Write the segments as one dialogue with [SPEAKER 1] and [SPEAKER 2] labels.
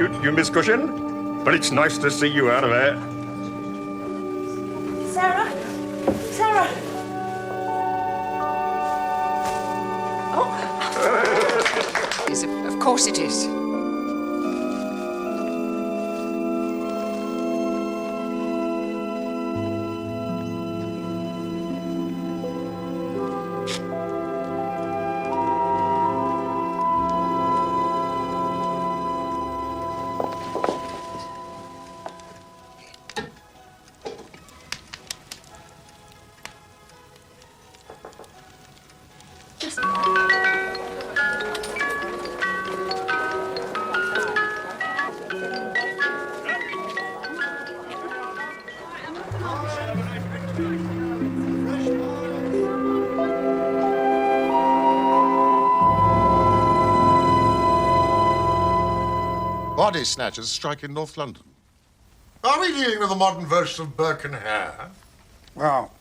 [SPEAKER 1] suit, you Miss Cushion. But it's nice to see you out of there.
[SPEAKER 2] Sarah? Sarah? Oh.
[SPEAKER 3] Yes, of course it is.
[SPEAKER 4] Body snatchers strike in North London. Are we dealing with a modern version of Burke and Hare?
[SPEAKER 5] Well,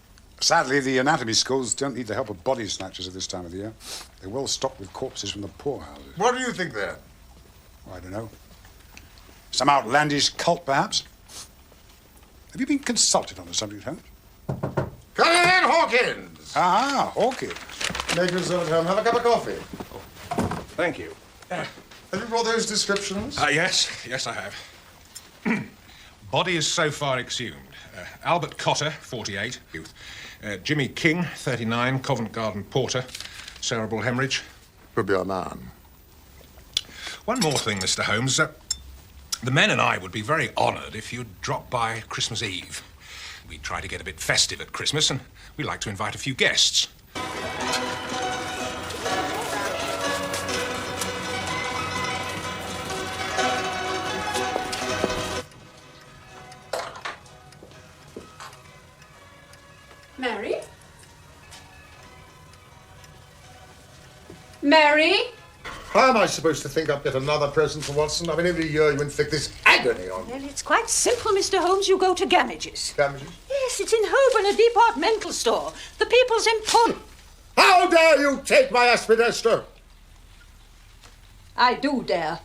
[SPEAKER 5] sadly, the anatomy schools don't need the help of body snatchers at this time of the year. They're well stocked with corpses from the poorhouses.
[SPEAKER 4] What do you think then?
[SPEAKER 5] I don't know. Some outlandish cult, perhaps? Have you been consulted on the subject, Holmes?
[SPEAKER 4] Come in, Hawkins!
[SPEAKER 5] Ah, Hawkins.
[SPEAKER 4] Make yourself at home. Have a cup of coffee.
[SPEAKER 1] Thank you.
[SPEAKER 4] Have you brought those descriptions?
[SPEAKER 6] Yes, I have. Body is so far exhumed. Albert Cotter, 48, youth. Jimmy King, 39, Covent Garden porter, cerebral hemorrhage.
[SPEAKER 4] Could be a man.
[SPEAKER 6] One more thing, Mr. Holmes. The men and I would be very honoured if you'd drop by Christmas Eve. We try to get a bit festive at Christmas, and we like to invite a few guests.
[SPEAKER 3] Mary? Mary?
[SPEAKER 4] How am I supposed to think up yet another present for Watson? I mean, every year you inflict this agony on me.
[SPEAKER 2] Well, it's quite simple, Mr. Holmes. You go to Gamage's.
[SPEAKER 4] Damages?
[SPEAKER 2] Yes, it's in Holborn, a departmental store. The People's Emporium.
[SPEAKER 4] How dare you take my aspidestra?
[SPEAKER 2] I do dare.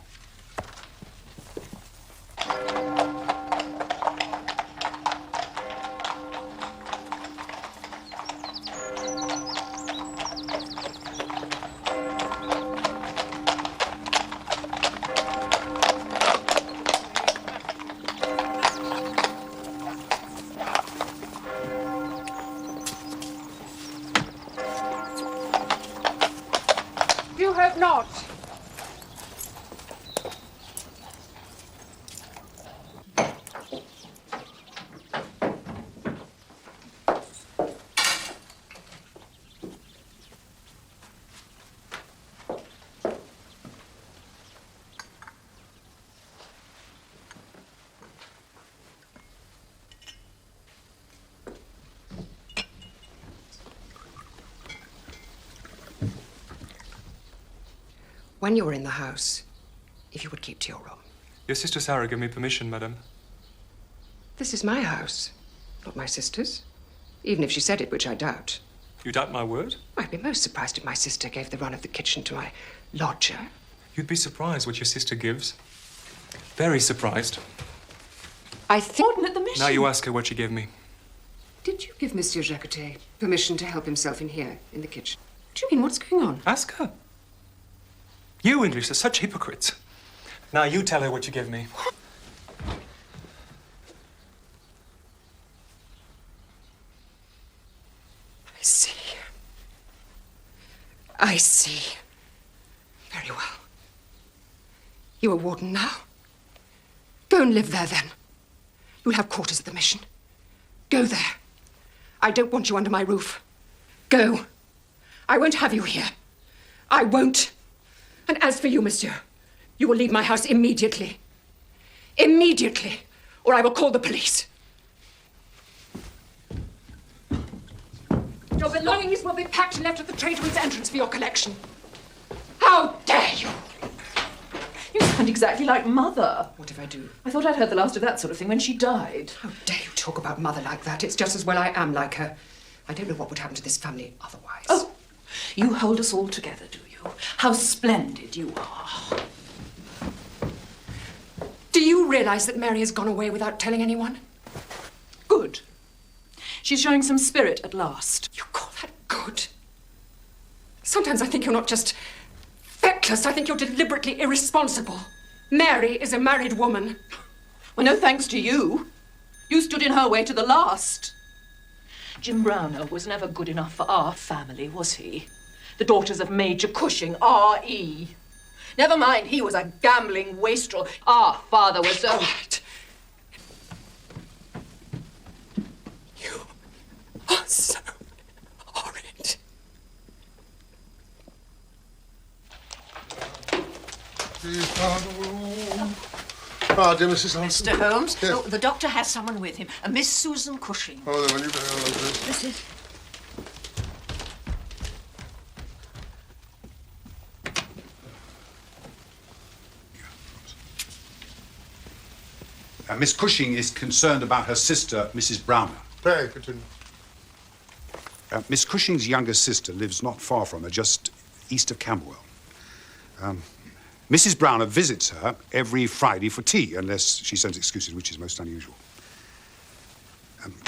[SPEAKER 3] You have not. When you were in the house, if you would keep to your room.
[SPEAKER 7] Your sister Sarah gave me permission, madam.
[SPEAKER 3] This is my house, not my sister's. Even if she said it, which I doubt.
[SPEAKER 7] You doubt my word?
[SPEAKER 3] I'd be most surprised if my sister gave the run of the kitchen to my lodger.
[SPEAKER 7] You'd be surprised what your sister gives. Very surprised.
[SPEAKER 3] I think at the mission.
[SPEAKER 7] Now you ask her what she gave me.
[SPEAKER 3] Did you give Monsieur Jacotet permission to help himself in here, in the kitchen? What do you mean? What's going on?
[SPEAKER 7] Ask her. You English are such hypocrites. Now you tell her what you gave me.
[SPEAKER 3] I see. I see. Very well. You're a warden now. Go and live there, then. You'll have quarters at the mission. Go there. I don't want you under my roof. Go. I won't have you here. I won't. And as for you, monsieur, you will leave my house immediately. Immediately, or I will call the police. Your belongings will be packed and left at the tradesman's entrance for your collection. How dare you!
[SPEAKER 2] You sound exactly like Mother.
[SPEAKER 3] What if I do?
[SPEAKER 2] I thought I'd heard the last of that sort of thing when she died.
[SPEAKER 3] How dare you talk about Mother like that? It's just as well I am like her. I don't know what would happen to this family otherwise.
[SPEAKER 2] Oh, you hold us all together, do you? How splendid you are.
[SPEAKER 3] Do you realize that Mary has gone away without telling anyone?
[SPEAKER 2] Good. She's showing some spirit at last.
[SPEAKER 3] You call that good? Sometimes I think you're not just feckless, I think you're deliberately irresponsible. Mary is a married woman.
[SPEAKER 2] Well, no thanks to you. You stood in her way to the last. Jim Browner was never good enough for our family, was he? The daughters of Major Cushing, R.E. Never mind, he was a gambling wastrel. Our father was so...
[SPEAKER 3] Quiet. You are so horrid.
[SPEAKER 4] Ah, dear Mrs. Holmes.
[SPEAKER 8] Mr. Holmes?
[SPEAKER 4] Yes.
[SPEAKER 8] Oh, the doctor has someone with him, a Miss Susan Cushing.
[SPEAKER 4] Oh, then will you...
[SPEAKER 8] This is...
[SPEAKER 5] Miss Cushing is concerned about her sister, Mrs. Browner.
[SPEAKER 4] Pray, continue.
[SPEAKER 5] Miss Cushing's younger sister lives not far from her, just east of Camberwell. Mrs. Browner visits her every Friday for tea, unless she sends excuses, which is most unusual.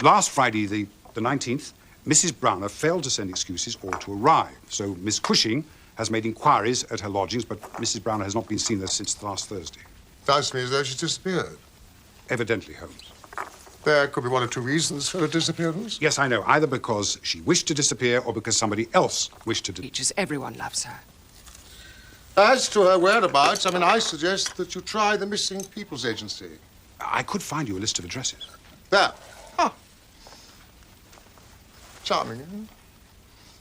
[SPEAKER 5] Last Friday, the 19th, Mrs. Browner failed to send excuses or to arrive. So Miss Cushing has made inquiries at her lodgings, but Mrs. Browner has not been seen there since last Thursday.
[SPEAKER 4] Sounds to me as though she's disappeared.
[SPEAKER 5] Evidently, Holmes.
[SPEAKER 4] There could be one or two reasons for her disappearance.
[SPEAKER 5] Yes, I know. Either because she wished to disappear or because somebody else wished to
[SPEAKER 3] Teachers, everyone loves her.
[SPEAKER 4] As to her whereabouts, I suggest that you try the Missing People's Agency.
[SPEAKER 5] I could find you a list of addresses.
[SPEAKER 4] There. Ah. Charming, isn't it?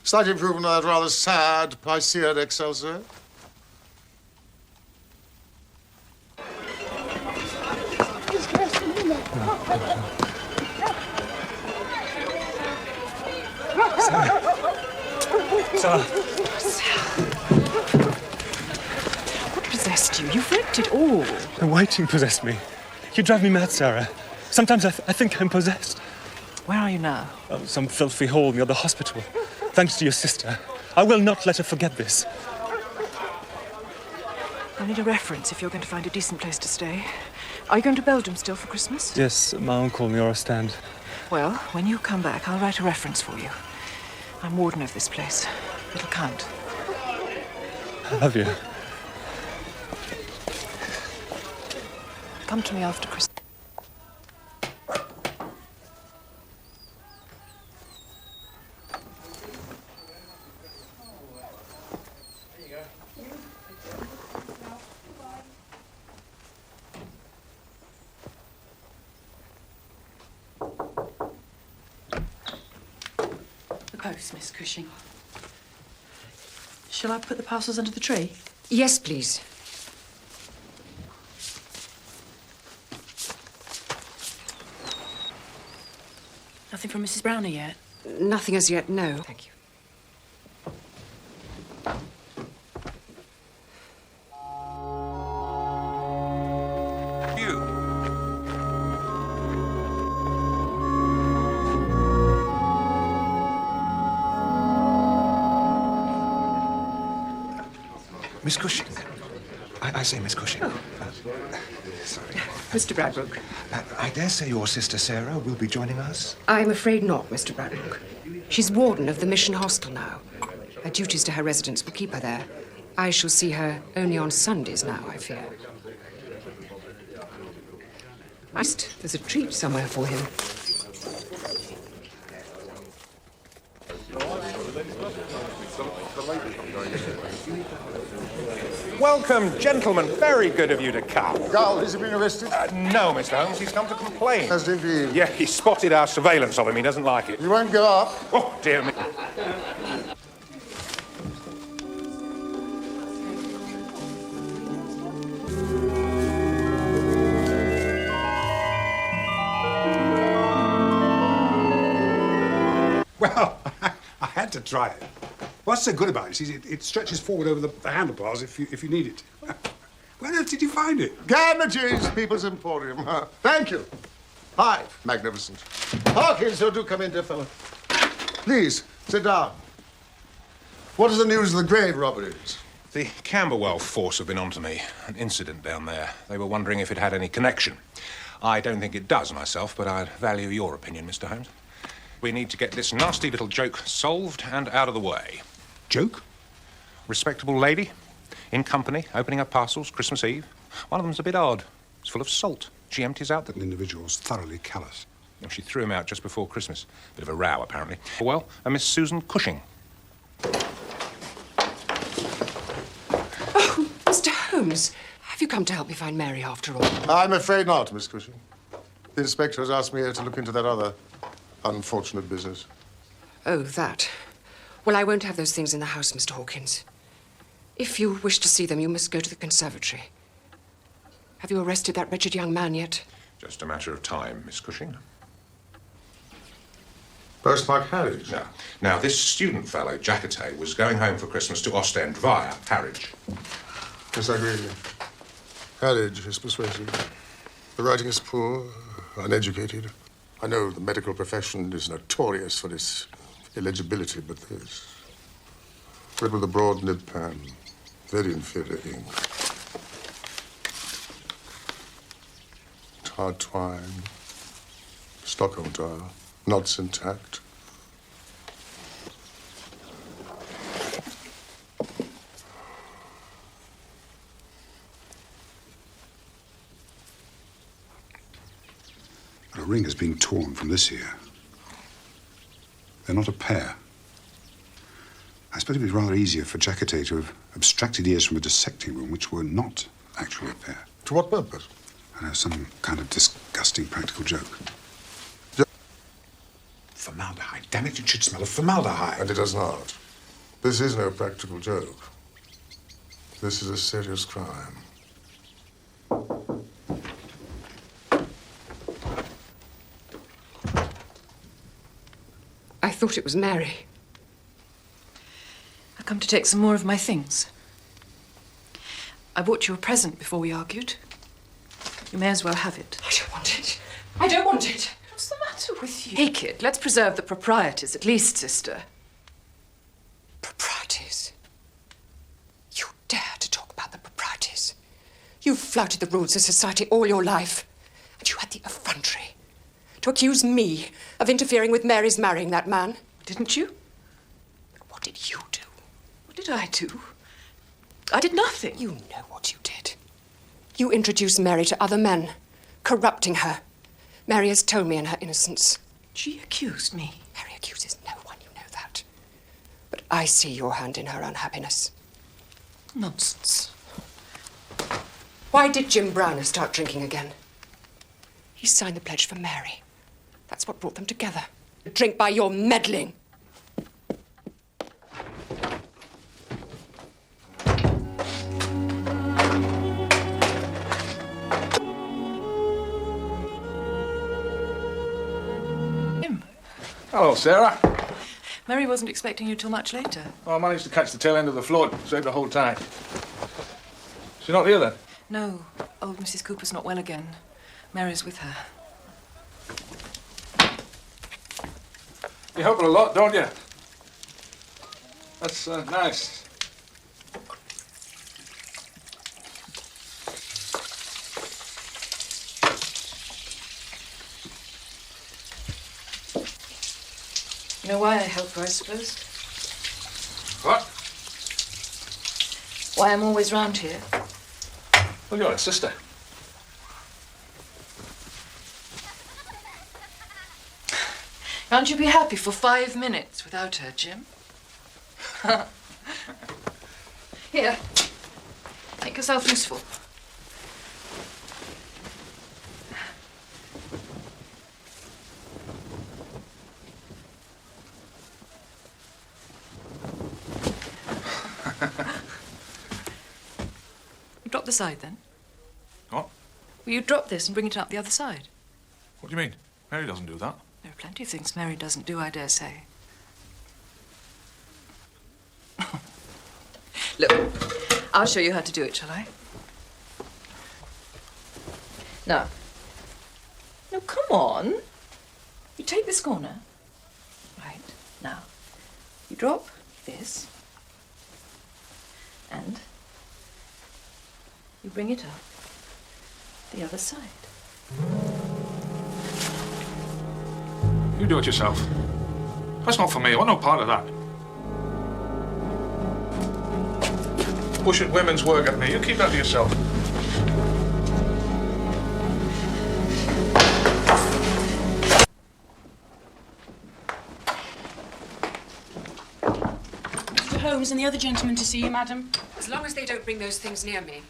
[SPEAKER 4] Slight improvement on that rather sad Piscean Excelsior.
[SPEAKER 7] Sarah.
[SPEAKER 2] What possessed you? You've wrecked it all.
[SPEAKER 7] The waiting possessed me. You drive me mad, Sarah. Sometimes I think I'm possessed.
[SPEAKER 2] Where are you now?
[SPEAKER 7] Some filthy hole near the hospital. Thanks to your sister. I will not let her forget this.
[SPEAKER 2] I'll need a reference if you're going to find a decent place to stay. Are you going to Belgium still for Christmas?
[SPEAKER 7] Yes, my uncle near our stand.
[SPEAKER 2] Well, when you come back, I'll write a reference for you. I'm warden of this place. It'll count.
[SPEAKER 7] Have you?
[SPEAKER 2] Come to me after Christmas.
[SPEAKER 9] Post, Miss Cushing. Shall I put the parcels under the tree?
[SPEAKER 3] Yes, please.
[SPEAKER 9] Nothing from Mrs. Browner yet?
[SPEAKER 3] Nothing as yet, no. Thank you.
[SPEAKER 6] Miss Cushing. I say Miss Cushing. Sorry.
[SPEAKER 3] Mr. Bradbrook.
[SPEAKER 6] I dare say your sister Sarah will be joining us.
[SPEAKER 3] I'm afraid not, Mr. Bradbrook. She's warden of the Mission Hostel now. Her duties to her residents will keep her there. I shall see her only on Sundays now, I fear. There's a treat somewhere for him.
[SPEAKER 10] Welcome, gentlemen. Very good of you to come.
[SPEAKER 4] Gull, has he been arrested?
[SPEAKER 10] No, Mr. Holmes. He's come to complain.
[SPEAKER 4] Has indeed.
[SPEAKER 10] Yeah, he spotted our surveillance of him. He doesn't like it.
[SPEAKER 4] You won't go up.
[SPEAKER 10] Oh, dear me.
[SPEAKER 5] Well, I had to try it. What's so good about it is it stretches forward over the handlebars if you need it. Where else did you find it?
[SPEAKER 4] Damages, People's Emporium. Thank you. Hi, magnificent. Parkins, so do come in, dear fellow. Please, sit down. What is the news of the grave robberies?
[SPEAKER 6] The Camberwell force have been onto me. An incident down there. They were wondering if it had any connection. I don't think it does myself, but I'd value your opinion, Mr. Holmes. We need to get this nasty little joke solved and out of the way.
[SPEAKER 5] Joke?
[SPEAKER 6] Respectable lady, in company, opening up parcels, Christmas Eve. One of them's a bit odd. It's full of salt. She empties out the...
[SPEAKER 5] An individual's thoroughly callous.
[SPEAKER 6] Well, she threw him out just before Christmas. Bit of a row, apparently. Well, a Miss Susan Cushing.
[SPEAKER 3] Oh, Mr. Holmes, have you come to help me find Mary after all?
[SPEAKER 4] I'm afraid not, Miss Cushing. The inspector has asked me here to look into that other unfortunate business.
[SPEAKER 3] Oh, that. Well, I won't have those things in the house, Mr. Hawkins. If you wish to see them, you must go to the conservatory. Have you arrested that wretched young man yet?
[SPEAKER 6] Just a matter of time, Miss Cushing.
[SPEAKER 4] Postmark Harwich?
[SPEAKER 6] Now, this student fellow, Jacketay, was going home for Christmas to Ostend via Harwich.
[SPEAKER 4] Yes, I agree with you. Harwich is persuasive. The writing is poor, uneducated. I know the medical profession is notorious for its illegibility, but this... Read with a broad nib pen. Very inferior ink. Hard twine. Stockholm tile. Knots intact.
[SPEAKER 5] A ring has been torn from this ear. They're not a pair. I suppose it'd be rather easier for Jacketay to have abstracted ears from a dissecting room which were not actually a pair.
[SPEAKER 4] To what purpose?
[SPEAKER 5] I know, some kind of disgusting practical joke. Formaldehyde. Damn it, it should smell of formaldehyde.
[SPEAKER 4] And it does not. This is no practical joke. This is a serious crime.
[SPEAKER 3] I thought it was Mary.
[SPEAKER 9] I come to take some more of my things. I bought you a present before we argued. You may as well have it.
[SPEAKER 3] I don't want it. I don't want it.
[SPEAKER 9] What's the matter with you? Take it. Let's preserve the proprieties at least, sister.
[SPEAKER 3] Proprieties? You dare to talk about the proprieties? You've flouted the rules of society all your life. And you had the effrontery to accuse me of interfering with Mary's marrying that man.
[SPEAKER 9] Didn't you?
[SPEAKER 3] What did you do?
[SPEAKER 9] What did I do? I did nothing.
[SPEAKER 3] You know what you did. You introduced Mary to other men, corrupting her. Mary has told me in her innocence.
[SPEAKER 9] She accused me.
[SPEAKER 3] Mary accuses no one, you know that. But I see your hand in her unhappiness.
[SPEAKER 9] Nonsense.
[SPEAKER 3] Why did Jim Browner start drinking again? He signed the pledge for Mary. That's what brought them together. Drink by your meddling.
[SPEAKER 11] Hello, Sarah.
[SPEAKER 9] Mary wasn't expecting you till much later.
[SPEAKER 11] Oh, I managed to catch the tail end of the float, saved the whole time. She's not here, then?
[SPEAKER 9] No, old Mrs. Cooper's not well again. Mary's with her.
[SPEAKER 11] You help her a lot, don't you? That's nice.
[SPEAKER 9] You know why I help her, I suppose?
[SPEAKER 11] What?
[SPEAKER 9] Why I'm always round here.
[SPEAKER 11] Well, you're a sister.
[SPEAKER 9] Can't you be happy for 5 minutes without her, Jim? Here. Make yourself useful. Drop the side, then.
[SPEAKER 11] What?
[SPEAKER 9] Will you drop this and bring it up the other side?
[SPEAKER 11] What do you mean? Mary doesn't do that.
[SPEAKER 9] There are plenty of things Mary doesn't do, I dare say. Look, I'll show you how to do it, shall I? Now. No, come on. You take this corner. Right. Now, you drop this. And you bring it up the other side.
[SPEAKER 10] You do it yourself. That's not for me. I want no part of that. Pushing women's work at me. You keep that to yourself.
[SPEAKER 12] Mr. Holmes and the other gentleman to see you, madam.
[SPEAKER 3] As long as they don't bring those things near me.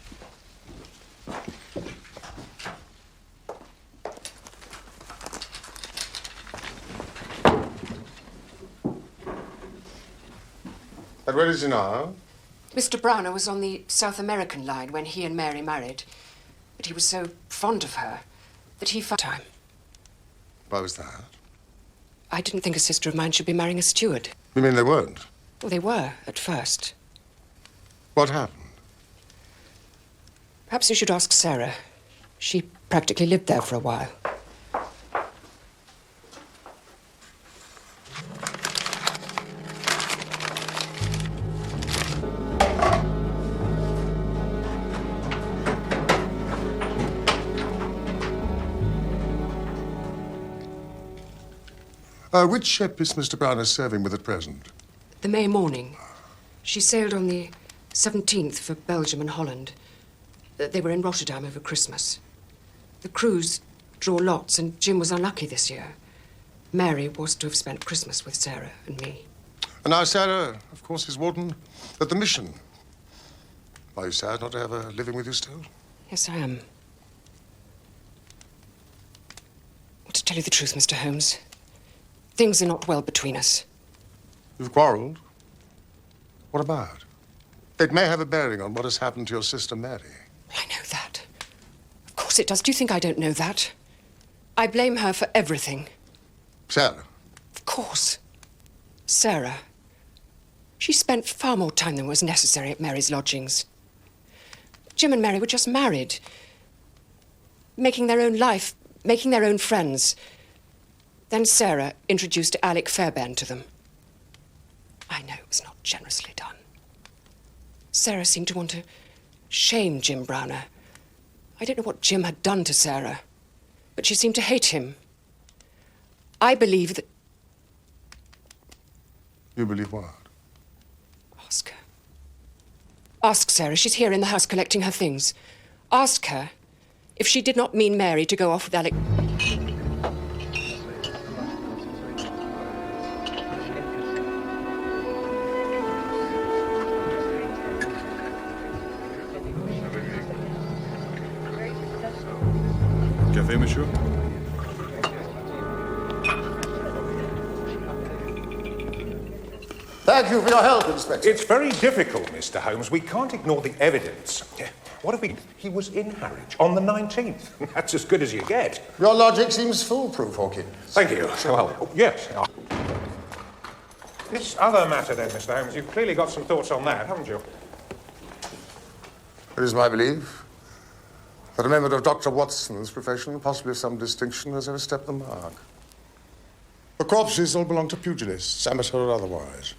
[SPEAKER 4] And where is he now?
[SPEAKER 3] Mr. Browner was on the South American line when he and Mary married. But he was so fond of her that he found time.
[SPEAKER 4] Why was that?
[SPEAKER 3] I didn't think a sister of mine should be marrying a steward.
[SPEAKER 4] You mean they weren't?
[SPEAKER 3] Well, they were, at first.
[SPEAKER 4] What happened?
[SPEAKER 3] Perhaps you should ask Sarah. She practically lived there for a while.
[SPEAKER 4] Which ship is Mr. Browner serving with at present?
[SPEAKER 3] The May morning. She sailed on the 17th for Belgium and Holland. They were in Rotterdam over Christmas. The crews draw lots, and Jim was unlucky this year. Mary was to have spent Christmas with Sarah and me.
[SPEAKER 4] And now Sarah, of course, is warden at the mission. Are you sad not to have her living with you still?
[SPEAKER 3] Yes, I am. Well, to tell you the truth, Mr. Holmes, things are not well between us.
[SPEAKER 4] You've quarreled? What about? It may have a bearing on what has happened to your sister Mary.
[SPEAKER 3] I know that. Of course it does. Do you think I don't know that? I blame her for everything.
[SPEAKER 4] Sarah?
[SPEAKER 3] Of course. Sarah. She spent far more time than was necessary at Mary's lodgings. Jim and Mary were just married, making their own life, making their own friends. Then Sarah introduced Alec Fairbairn to them. I know it was not generously done. Sarah seemed to want to shame Jim Browner. I don't know what Jim had done to Sarah, but she seemed to hate him. I believe that...
[SPEAKER 4] You believe what?
[SPEAKER 3] Ask her. Ask Sarah. She's here in the house collecting her things. Ask her if she did not mean Mary to go off with Alec...
[SPEAKER 5] Café, monsieur?
[SPEAKER 11] Thank you for your help, Inspector.
[SPEAKER 6] It's very difficult, Mr. Holmes. We can't ignore the evidence. What if he was in Harwich on the 19th? That's as good as you get.
[SPEAKER 11] Your logic seems foolproof, Hawkins.
[SPEAKER 6] Thank you. Well, yes. This other matter, then, Mr. Holmes, you've clearly got some thoughts on that, haven't you?
[SPEAKER 4] It is my belief that a member of Dr. Watson's profession, possibly of some distinction, has ever stepped the mark. The corpses all belong to pugilists, amateur or otherwise.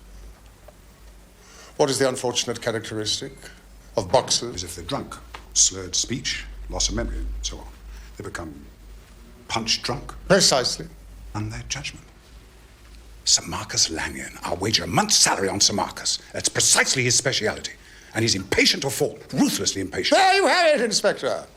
[SPEAKER 4] What is the unfortunate characteristic of boxers?
[SPEAKER 5] As if they're drunk. Slurred speech, loss of memory, and so on. They become punch drunk.
[SPEAKER 4] Precisely.
[SPEAKER 5] And their judgment. Sir Marcus Lanyon. I'll wager a month's salary on Sir Marcus. That's precisely his speciality. And he's impatient of fault, ruthlessly impatient.
[SPEAKER 4] There you have it, Inspector.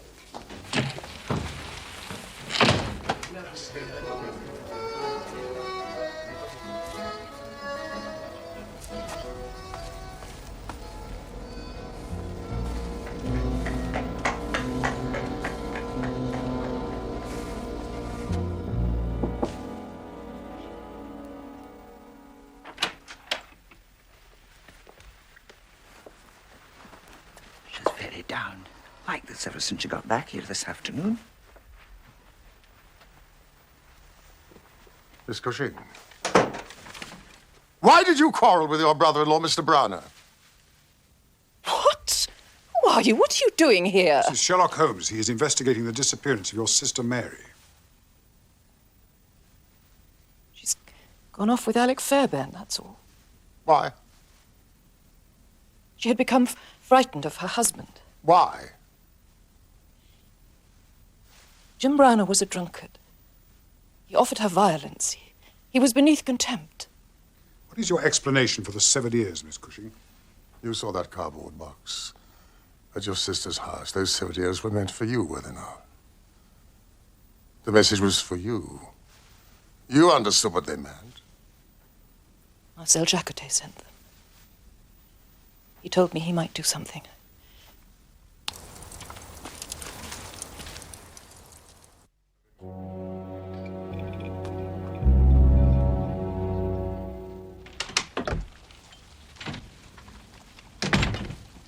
[SPEAKER 13] Down like this ever since you got back here this afternoon.
[SPEAKER 4] Miss Cushing, why did you quarrel with your brother-in-law, Mr. Browner?
[SPEAKER 9] What? Who are you? What are you doing here?
[SPEAKER 5] This is Sherlock Holmes. He is investigating the disappearance of your sister Mary.
[SPEAKER 9] She's gone off with Alec Fairbairn, that's all.
[SPEAKER 4] Why?
[SPEAKER 9] She had become frightened of her husband.
[SPEAKER 4] Why?
[SPEAKER 9] Jim Browner was a drunkard. He offered her violence. He was beneath contempt.
[SPEAKER 5] What is your explanation for the 7 years, Miss Cushing?
[SPEAKER 4] You saw that cardboard box at your sister's house. Those 7 years were meant for you, were they not? The message was for you. You understood what they meant.
[SPEAKER 9] Marcel Jacotet sent them. He told me he might do something.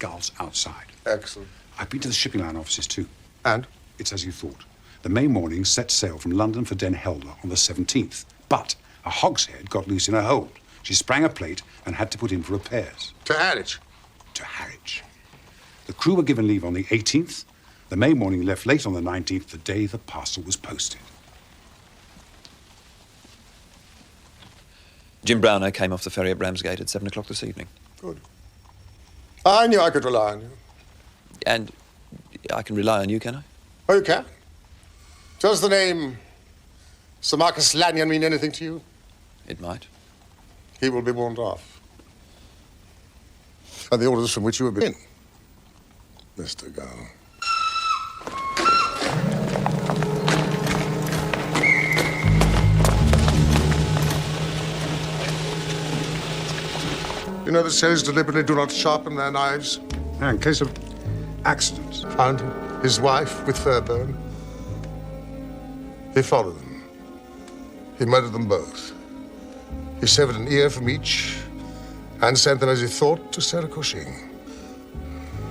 [SPEAKER 5] Gulls outside.
[SPEAKER 4] Excellent.
[SPEAKER 5] I've been to the shipping line offices too.
[SPEAKER 4] And?
[SPEAKER 5] It's as you thought. The May morning set sail from London for Den Helder on the 17th. But a hogshead got loose in her hold. She sprang a plate and had to put in for repairs.
[SPEAKER 4] To Harwich?
[SPEAKER 5] To Harwich. The crew were given leave on the 18th. The May morning left late on the 19th, the day the parcel was posted.
[SPEAKER 14] Jim Browner came off the ferry at Ramsgate at 7 o'clock this evening.
[SPEAKER 4] Good. I knew I could rely on you.
[SPEAKER 14] And I can rely on you, can I?
[SPEAKER 4] Oh, you can? Does the name Sir Marcus Lanyon mean anything to you?
[SPEAKER 14] It might.
[SPEAKER 4] He will be warned off. And the orders from which you have been, Mr. Gull. You know that sailors deliberately do not sharpen their knives?
[SPEAKER 5] In case of accidents.
[SPEAKER 4] Found his wife with Fairburn. He followed them. He murdered them both. He severed an ear from each and sent them, as he thought, to Sarah Cushing.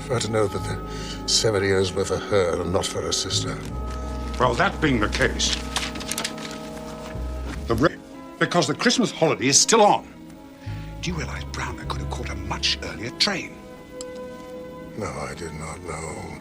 [SPEAKER 4] For her to know that the severed ears were for her and not for her sister.
[SPEAKER 5] Well, that being the case, because the Christmas holiday is still on. Do you realize Browner could have caught a much earlier train?
[SPEAKER 4] No, I did not know.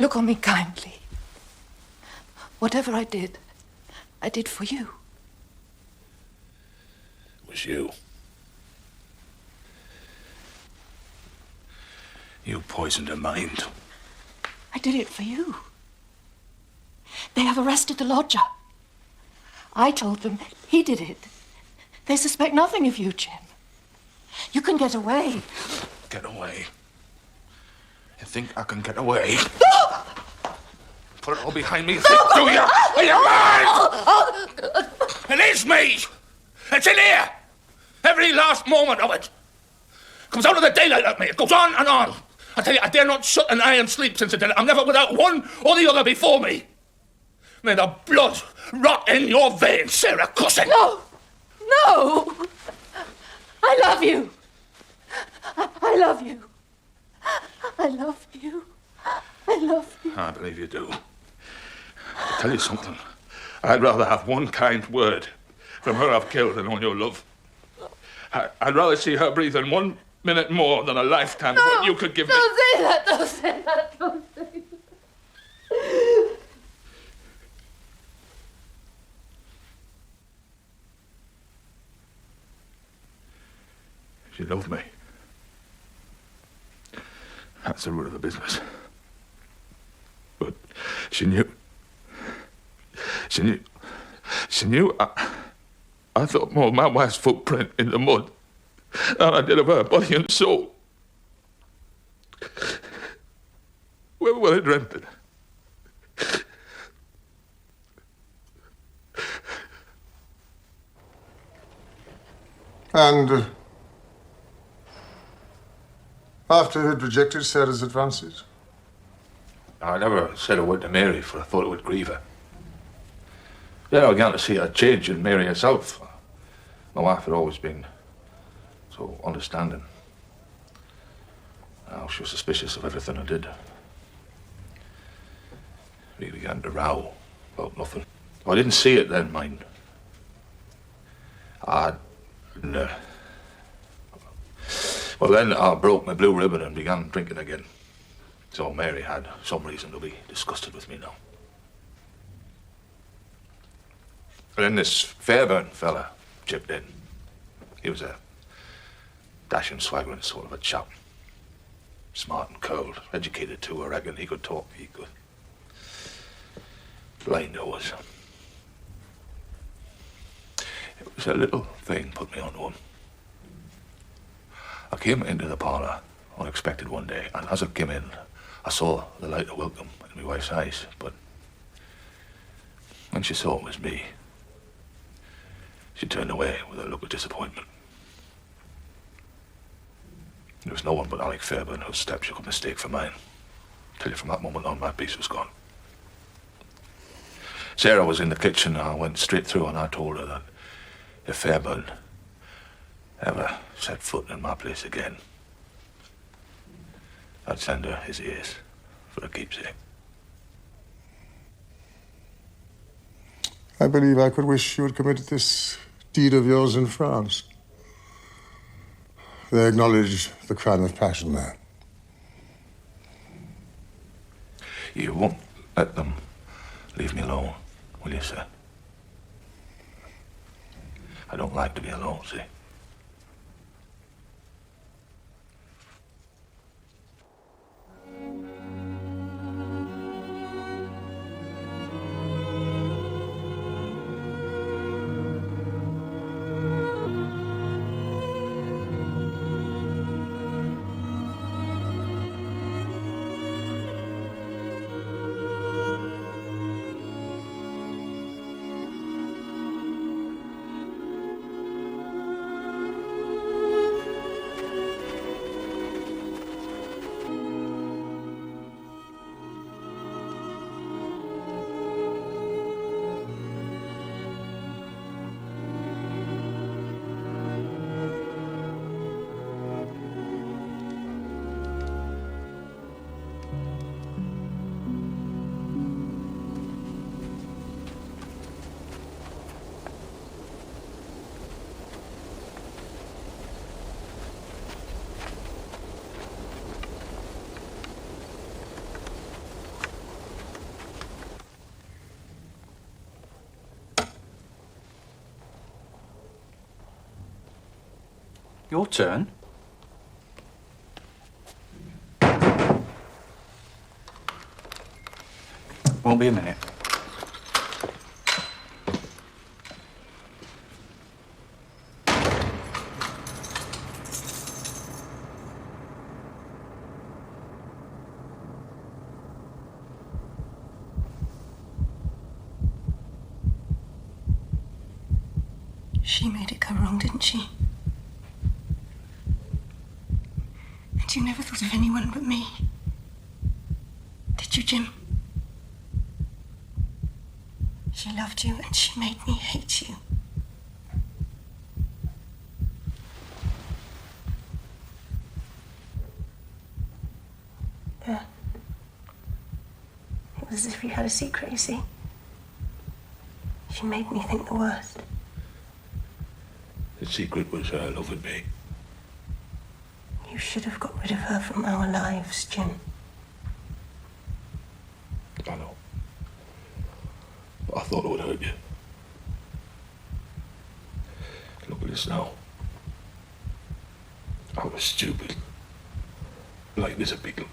[SPEAKER 9] Look on me kindly. Whatever I did for you.
[SPEAKER 10] It was you. You poisoned her mind.
[SPEAKER 9] I did it for you. They have arrested the lodger. I told them he did it. They suspect nothing of you, Jim. You can get away.
[SPEAKER 10] Get away? You think I can get away? Put it all behind me, you think, do you? Are you mad? It is me! It's in here! Every last moment of it. Comes out of the daylight at me. It goes on and on. I tell you, I dare not shut an eye and sleep since the day. I'm never without one or the other before me. May the blood rot in your veins, Sarah Cushing.
[SPEAKER 9] No! No! I love you. I love you. I love you. I love you.
[SPEAKER 10] I believe you do. I'll tell you something. I'd rather have one kind word from her I've killed than all your love. I'd rather see her breathing 1 minute more than a lifetime of what you could give me.
[SPEAKER 9] Don't say that. Don't say that. Don't say that.
[SPEAKER 10] She loved me. That's the root of the business. But she knew. I thought more of my wife's footprint in the mud than I did of her body and soul. When I dreamt it.
[SPEAKER 4] And after he'd rejected Sarah's advances?
[SPEAKER 10] I never said a word to Mary, for I thought it would grieve her. Then I began to see a change in Mary herself. My wife had always been so understanding. Now she was suspicious of everything I did. We began to row about nothing. I didn't see it then, mind. Well, then I broke my blue ribbon and began drinking again. So Mary had some reason to be disgusted with me now. And then this Fairburn fella chipped in. He was a dashing, swaggering sort of a chap. Smart and curled, educated too, I reckon. He could talk, he could. Blind I was. It was a little thing put me onto him. I came into the parlour unexpected one day, and as I came in, I saw the light of welcome in my wife's eyes, but when she saw it was me, she turned away with a look of disappointment. There was no one but Alec Fairburn whose step she could mistake for mine. I tell you, from that moment on, my peace was gone. Sarah was in the kitchen. I went straight through and I told her that if Fairburn ever set foot in my place again, I'd send her his ears for a keepsake.
[SPEAKER 4] I believe I could wish you had committed this deed of yours in France. They acknowledge the crime of passion there.
[SPEAKER 10] You won't let them leave me alone, will you, sir? I don't like to be alone, see?
[SPEAKER 7] Your turn. Won't be a minute.
[SPEAKER 9] She made it go wrong, didn't she? And you never thought of anyone but me. Did you, Jim? She loved you and she made me hate you. Yeah. It was as if you had a secret, you see. She made me think the worst.
[SPEAKER 10] The secret was her loving me.
[SPEAKER 9] You should have got rid of her from our lives, Jim.
[SPEAKER 10] I know. But I thought it would hurt you. Look at this now. I was stupid. Like this a beetle.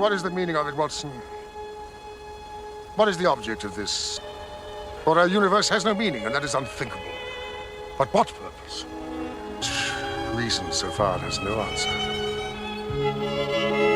[SPEAKER 4] What is the meaning of it, Watson? What is the object of this? For our universe has no meaning, and that is unthinkable. But what purpose? Reason so far has no answer.